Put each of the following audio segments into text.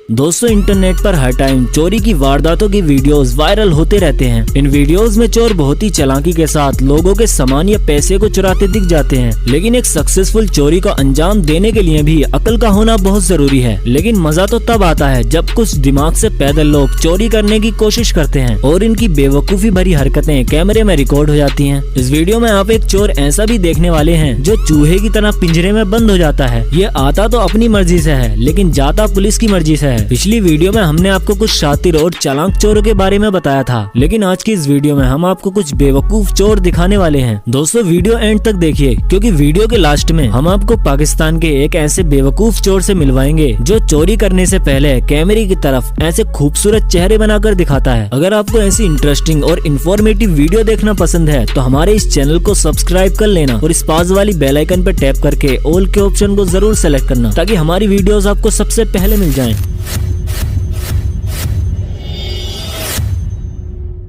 दोस्तों इंटरनेट पर हर टाइम चोरी की वारदातों की वीडियोस वायरल होते रहते हैं। इन वीडियोस में चोर बहुत ही चालाकी के साथ लोगों के सामान या पैसे को चुराते दिख जाते हैं। लेकिन एक सक्सेसफुल चोरी को अंजाम देने के लिए भी अकल का होना बहुत जरूरी है। लेकिन मजा तो तब आता है जब कुछ दिमाग से पैदल लोग चोरी करने की कोशिश करते हैं और इनकी बेवकूफी भरी हरकतें कैमरे में रिकॉर्ड हो जाती हैं। इस वीडियो में आप एक चोर ऐसा भी देखने वाले हैं जो चूहे की तरह पिंजरे में बंद हो जाता है। ये आता तो अपनी मर्जी से है लेकिन जाता पुलिस की मर्जी से है। पिछली वीडियो में हमने आपको कुछ शातिर और चालाक चोरों के बारे में बताया था, लेकिन आज की इस वीडियो में हम आपको कुछ बेवकूफ चोर दिखाने वाले हैं। दोस्तों वीडियो एंड तक देखिए क्योंकि वीडियो के लास्ट में हम आपको पाकिस्तान के एक ऐसे बेवकूफ चोर से मिलवाएंगे जो चोरी करने से पहले कैमरे की तरफ ऐसे खूबसूरत चेहरे बनाकर दिखाता है। अगर आपको ऐसी इंटरेस्टिंग और इन्फॉर्मेटिव वीडियो देखना पसंद है तो हमारे इस चैनल को सब्सक्राइब कर लेना और इस पास वाली बेल आइकन पर टैप करके ऑल के ऑप्शन को जरूर सेलेक्ट करना ताकि हमारी वीडियोस आपको सबसे पहले मिल जाएं।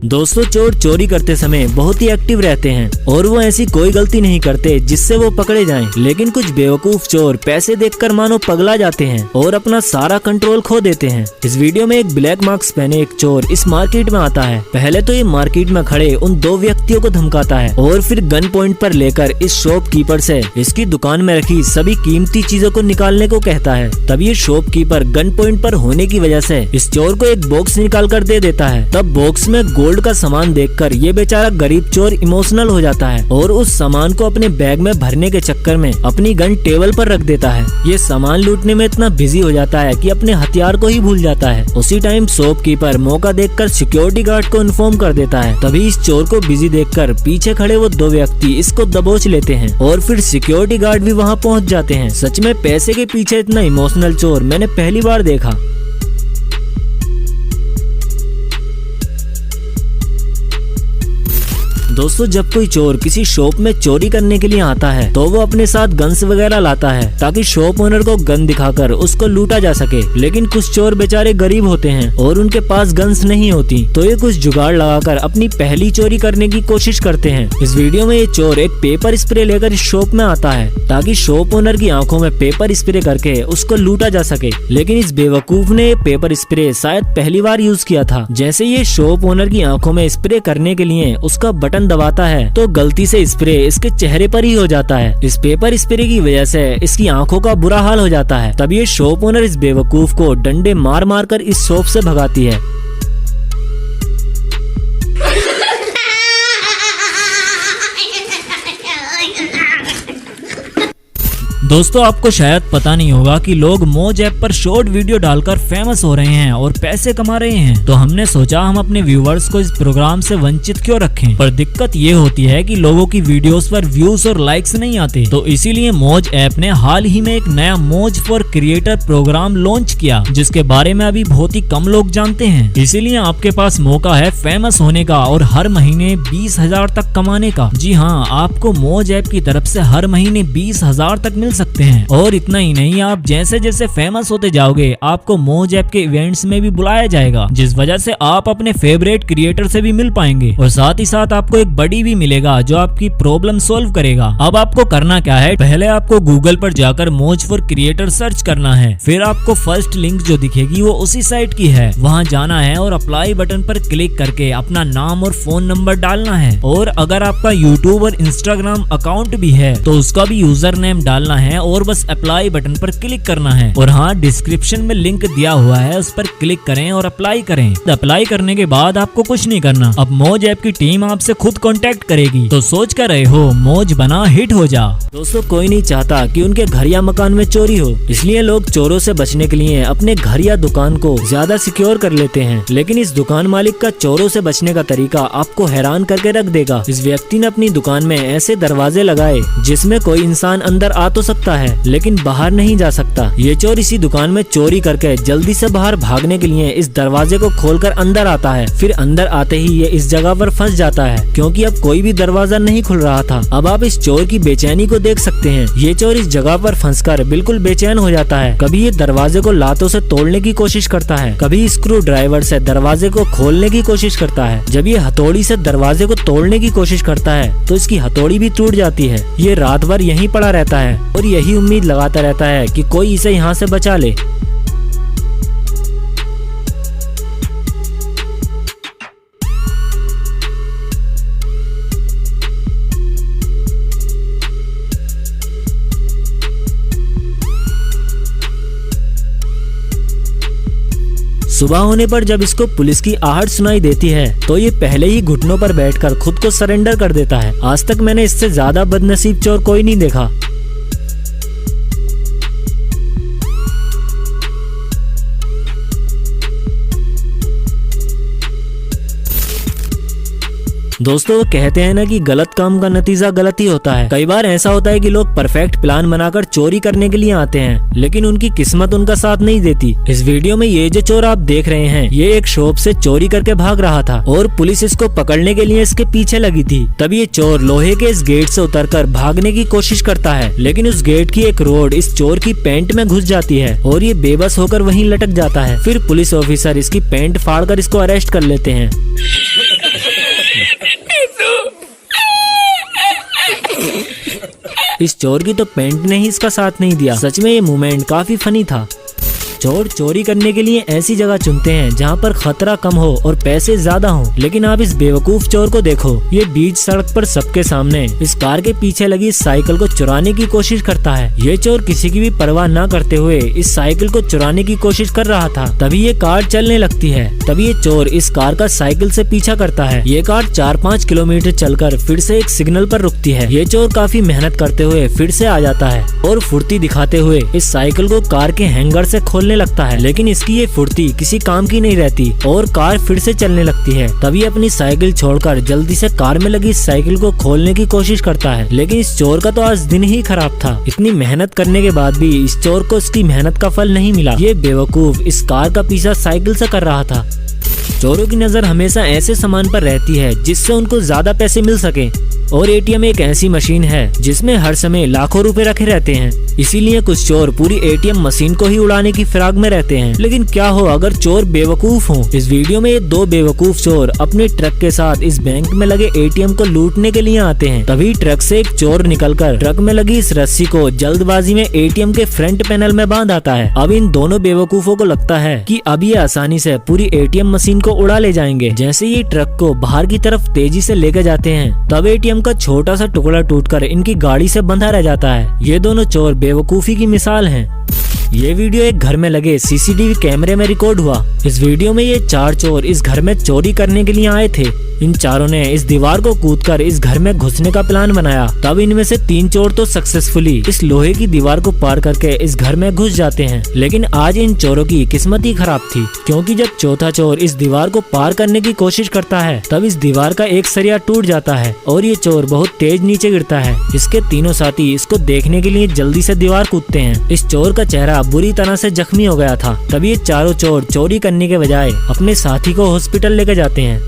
दोस्तों चोर चोरी करते समय बहुत ही एक्टिव रहते हैं और वो ऐसी कोई गलती नहीं करते जिससे वो पकड़े जाएं। लेकिन कुछ बेवकूफ चोर पैसे देखकर मानो पगला जाते हैं और अपना सारा कंट्रोल खो देते हैं। इस वीडियो में एक ब्लैक मास्क पहने एक चोर इस मार्केट में आता है। पहले तो ये मार्केट में खड़े उन दो व्यक्तियों को धमकाता है और फिर गन पॉइंट पर लेकर इस शॉपकीपर से इसकी दुकान में रखी सभी कीमती चीजों को निकालने को कहता है। तब ये शॉपकीपर गन पॉइंट पर होने की वजह से इस चोर को एक बॉक्स निकाल कर दे देता है। तब बॉक्स में गोल्ड का सामान देखकर ये बेचारा गरीब चोर इमोशनल हो जाता है और उस सामान को अपने बैग में भरने के चक्कर में अपनी गन टेबल पर रख देता है। ये सामान लूटने में इतना बिजी हो जाता है कि अपने हथियार को ही भूल जाता है। उसी टाइम शॉपकीपर मौका देखकर सिक्योरिटी गार्ड को इन्फॉर्म कर देता है। तभी इस चोर को बिजी देखकर पीछे खड़े वो दो व्यक्ति इसको दबोच लेते हैं और फिर सिक्योरिटी गार्ड भी वहाँ पहुँच जाते हैं। सच में पैसे के पीछे इतना इमोशनल चोर मैंने पहली बार देखा। दोस्तों जब कोई चोर किसी शॉप में चोरी करने के लिए आता है तो वो अपने साथ गन्स वगैरह लाता है ताकि शॉप ओनर को गन दिखाकर उसको लूटा जा सके। लेकिन कुछ चोर बेचारे गरीब होते हैं और उनके पास गन्स नहीं होती तो ये कुछ जुगाड़ लगाकर अपनी पहली चोरी करने की कोशिश करते हैं। इस वीडियो में ये चोर एक पेपर स्प्रे लेकर इस शॉप में आता है ताकि शॉप ओनर की आंखों में पेपर स्प्रे करके उसको लूटा जा सके। लेकिन इस बेवकूफ ने पेपर स्प्रे शायद पहली बार यूज किया था। जैसे ये शॉप ओनर की आंखों में स्प्रे करने के लिए उसका बटन दबाता है तो गलती से स्प्रे इसके चेहरे पर ही हो जाता है। इस पेपर स्प्रे की वजह से इसकी आंखों का बुरा हाल हो जाता है। तब ये शॉप ओनर इस बेवकूफ को डंडे मार मार कर इस शॉप से भगाती है। दोस्तों आपको शायद पता नहीं होगा कि लोग मौज ऐप पर शॉर्ट वीडियो डालकर फेमस हो रहे हैं और पैसे कमा रहे हैं। तो हमने सोचा हम अपने व्यूवर्स को इस प्रोग्राम से वंचित क्यों रखें। पर दिक्कत ये होती है कि लोगों की वीडियोस पर व्यूज और लाइक्स नहीं आते। तो इसीलिए मौज ऐप ने हाल ही में एक नया मौज फॉर क्रिएटर प्रोग्राम लॉन्च किया जिसके बारे में अभी बहुत ही कम लोग जानते हैं। इसीलिए आपके पास मौका है फेमस होने का और हर महीने 20,000 तक कमाने का। जी हाँ, आपको मौज ऐप की तरफ से हर महीने 20,000 तक मिल सकते हैं। और इतना ही नहीं, आप जैसे जैसे फेमस होते जाओगे आपको मौज ऐप के इवेंट्स में भी बुलाया जाएगा जिस वजह से आप अपने फेवरेट क्रिएटर से भी मिल पाएंगे और साथ ही साथ आपको एक बडी भी मिलेगा जो आपकी प्रॉब्लम सॉल्व करेगा। अब आपको करना क्या है, पहले आपको गूगल पर जाकर मौज फॉर क्रिएटर सर्च करना है। फिर आपको फर्स्ट लिंक जो दिखेगी वो उसी साइट की है, वहाँ जाना है और अप्लाई बटन पर क्लिक करके अपना नाम और फोन नंबर डालना है। और अगर आपका यूट्यूब और इंस्टाग्राम अकाउंट भी है तो उसका भी यूजर नेम डालना है और बस अप्लाई बटन पर क्लिक करना है। और हाँ, डिस्क्रिप्शन में लिंक दिया हुआ है, उस पर क्लिक करें और अप्लाई करें। अप्लाई करने के बाद आपको कुछ नहीं करना, अब मौज ऐप की टीम आपसे खुद कांटेक्ट करेगी। तो सोच कर रहे हो मौज बना हिट हो जा। दोस्तों कोई नहीं चाहता कि उनके घर या मकान में चोरी हो, इसलिए लोग चोरों से बचने के लिए अपने घर या दुकान को ज्यादा सिक्योर कर लेते हैं। लेकिन इस दुकान मालिक का चोरों से बचने का तरीका आपको हैरान करके रख देगा। इस व्यक्ति ने अपनी दुकान में ऐसे दरवाजे लगाए जिसमें कोई इंसान अंदर आ तो सकता है लेकिन बाहर नहीं जा सकता। ये चोर इसी दुकान में चोरी करके जल्दी से बाहर भागने के लिए इस दरवाजे को खोलकर अंदर आता है। फिर अंदर आते ही ये इस जगह पर फंस जाता है क्योंकि अब कोई भी दरवाजा नहीं खुल रहा था। अब आप इस चोर की बेचैनी को देख सकते हैं। ये चोर इस जगह पर फंसकर बिल्कुल बेचैन हो जाता है। कभी ये दरवाजे को लातों से तोड़ने की कोशिश करता है, कभी स्क्रू ड्राइवर से दरवाजे को खोलने की कोशिश करता है। जब ये हथौड़ी से दरवाजे को तोड़ने की कोशिश करता है तो इसकी हथौड़ी भी टूट जाती है। ये रात भर यहीं पड़ा रहता है और यही उम्मीद लगाता रहता है कि कोई इसे यहाँ से बचा ले। सुबह होने पर जब इसको पुलिस की आहट सुनाई देती है तो ये पहले ही घुटनों पर बैठकर खुद को सरेंडर कर देता है। आज तक मैंने इससे ज्यादा बदनसीब चोर कोई नहीं देखा। दोस्तों वो कहते हैं ना कि गलत काम का नतीजा गलत ही होता है। कई बार ऐसा होता है कि लोग परफेक्ट प्लान बनाकर चोरी करने के लिए आते हैं, लेकिन उनकी किस्मत उनका साथ नहीं देती। इस वीडियो में ये जो चोर आप देख रहे हैं, ये एक शॉप से चोरी करके भाग रहा था और पुलिस इसको पकड़ने के लिए इसके पीछे लगी थी। तभी ये चोर लोहे के इस गेट से उतरकर भागने की कोशिश करता है, लेकिन उस गेट की एक रोड इस चोर की पैंट में घुस जाती है और ये बेबस होकर वहीं लटक जाता है। फिर पुलिस ऑफिसर इसकी पैंट फाड़कर इसको अरेस्ट कर लेते हैं। इस चोर की तो पेंट ने ही इसका साथ नहीं दिया। सच में ये मोमेंट काफी फनी था। चोर चोरी करने के लिए ऐसी जगह चुनते हैं जहाँ पर खतरा कम हो और पैसे ज्यादा हो, लेकिन आप इस बेवकूफ चोर को देखो, ये बीच सड़क पर सबके सामने इस कार के पीछे लगी इस साइकिल को चुराने की कोशिश करता है। ये चोर किसी की भी परवाह न करते हुए इस साइकिल को चुराने की कोशिश कर रहा था। तभी ये कार चलने लगती है। तभी ये चोर इस कार का साइकिल से पीछा करता है। ये कार 4-5 किलोमीटर चलकर फिर से एक सिग्नल पर रुकती है। ये चोर काफी मेहनत करते हुए फिर से आ जाता है और फुर्ती दिखाते हुए इस साइकिल को कार के हैंगर से खोलने लगता है, लेकिन इसकी ये फुर्ती किसी काम की नहीं रहती और कार फिर से चलने लगती है। तभी अपनी साइकिल छोड़कर जल्दी से कार में लगी साइकिल को खोलने की कोशिश करता है, लेकिन इस चोर का तो आज दिन ही खराब था। इतनी मेहनत करने के बाद भी इस चोर को इसकी मेहनत का फल नहीं मिला। ये बेवकूफ इस कार का पीछा साइकिल से कर रहा था। चोरों की नजर हमेशा ऐसे सामान पर रहती है जिससे उनको ज्यादा पैसे मिल सके, और एटीएम एक ऐसी मशीन है जिसमें हर समय लाखों रुपए रखे रहते हैं। इसीलिए कुछ चोर पूरी एटीएम मशीन को ही उड़ाने की फिराक में रहते हैं। लेकिन क्या हो अगर चोर बेवकूफ हो। इस वीडियो में ये 2 बेवकूफ चोर अपने ट्रक के साथ इस बैंक में लगे एटीएम को लूटने के लिए आते हैं। तभी ट्रक से एक चोर निकलकर ट्रक में लगी इस रस्सी को जल्दबाजी में एटीएम के फ्रंट पैनल में बांध आता है। अब इन दोनों बेवकूफों को लगता है कि अब ये आसानी से पूरी एटीएम मशीन को उड़ा ले जाएंगे। जैसे ये ट्रक को बाहर की तरफ तेजी से लेकर जाते हैं, तब एटीएम का छोटा सा टुकड़ा टूटकर इनकी गाड़ी से बंधा रह जाता है। ये दोनों चोर बेवकूफी की मिसाल हैं। ये वीडियो एक घर में लगे सीसीटीवी कैमरे में रिकॉर्ड हुआ। इस वीडियो में ये 4 चोर इस घर में चोरी करने के लिए आए थे। इन चारों ने इस दीवार को कूदकर इस घर में घुसने का प्लान बनाया। तब इनमें से 3 चोर तो सक्सेसफुली इस लोहे की दीवार को पार करके इस घर में घुस जाते हैं। लेकिन आज इन चोरों की किस्मत ही खराब थी, क्योंकि जब चौथा चोर इस दीवार को पार करने की कोशिश करता है तब इस दीवार का एक सरिया टूट जाता है और ये चोर बहुत तेज नीचे गिरता है। इसके तीनों साथी इसको देखने के लिए जल्दी से दीवार कूदते हैं। इस चोर का चेहरा बुरी तरह से जख्मी हो गया था। तभी ये चारों चोर चोरी करने के बजाय अपने साथी को हॉस्पिटल लेकर जाते हैं।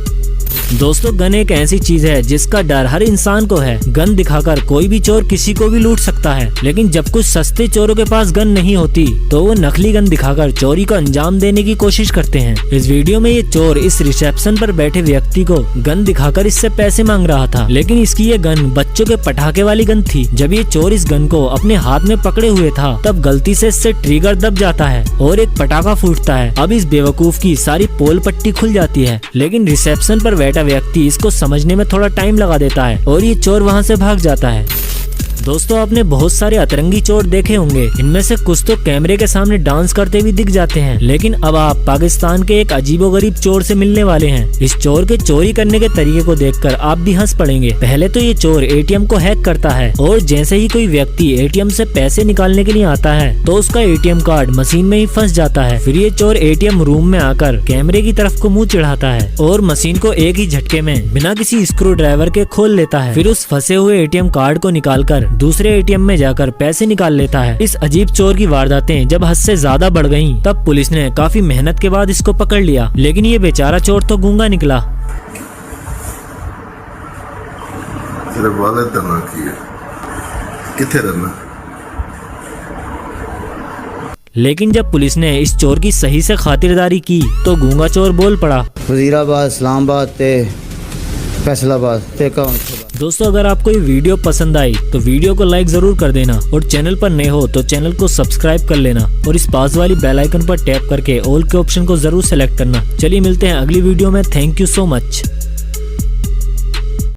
दोस्तों गन एक ऐसी चीज है जिसका डर हर इंसान को है। गन दिखाकर कोई भी चोर किसी को भी लूट सकता है, लेकिन जब कुछ सस्ते चोरों के पास गन नहीं होती तो वो नकली गन दिखाकर चोरी को अंजाम देने की कोशिश करते हैं। इस वीडियो में ये चोर इस रिसेप्शन पर बैठे व्यक्ति को गन दिखाकर इससे पैसे मांग रहा था, लेकिन इसकी ये गन बच्चों के पटाखे वाली गन थी। जब ये चोर इस गन को अपने हाथ में पकड़े हुए था तब गलती से इससे ट्रिगर दब जाता है और एक पटाखा फूटता है। अब इस बेवकूफ की सारी पोल पट्टी खुल जाती है, लेकिन रिसेप्शन पर बैठा व्यक्ति इसको समझने में थोड़ा टाइम लगा देता है और ये चोर वहां से भाग जाता है। दोस्तों आपने बहुत सारे अतरंगी चोर देखे होंगे। इनमें से कुछ तो कैमरे के सामने डांस करते भी दिख जाते हैं, लेकिन अब आप पाकिस्तान के एक अजीबोगरीब चोर से मिलने वाले हैं। इस चोर के चोरी करने के तरीके को देखकर आप भी हंस पड़ेंगे। पहले तो ये चोर एटीएम को हैक करता है और जैसे ही कोई व्यक्ति एटीएम से पैसे निकालने के लिए आता है तो उसका एटीएम कार्ड मशीन में ही फंस जाता है। फिर ये चोर एटीएम रूम में आकर कैमरे की तरफ को मुँह चिढ़ाता है और मशीन को एक ही झटके में बिना किसी स्क्रू ड्राइवर के खोल लेता है। फिर उस फंसे हुए एटीएम कार्ड को निकालकर दूसरे एटीएम में जाकर पैसे निकाल लेता है। इस अजीब चोर की वारदातें जब हद से ज्यादा बढ़ गईं, तब पुलिस ने काफी मेहनत के बाद इसको पकड़ लिया, लेकिन ये बेचारा चोर तो गूंगा निकला। लेकिन जब पुलिस ने इस चोर की सही से खातिरदारी की तो गूंगा चोर बोल पड़ा, वजीराबाद, इस्लामाबाद, फैसलाबाद ते कौन। दोस्तों अगर आपको ये वीडियो पसंद आई तो वीडियो को लाइक जरूर कर देना और चैनल पर नए हो तो चैनल को सब्सक्राइब कर लेना और इस पास वाली बेल आइकन पर टैप करके ऑल के ऑप्शन को जरूर सेलेक्ट करना। चलिए मिलते हैं अगली वीडियो में। Thank you so much.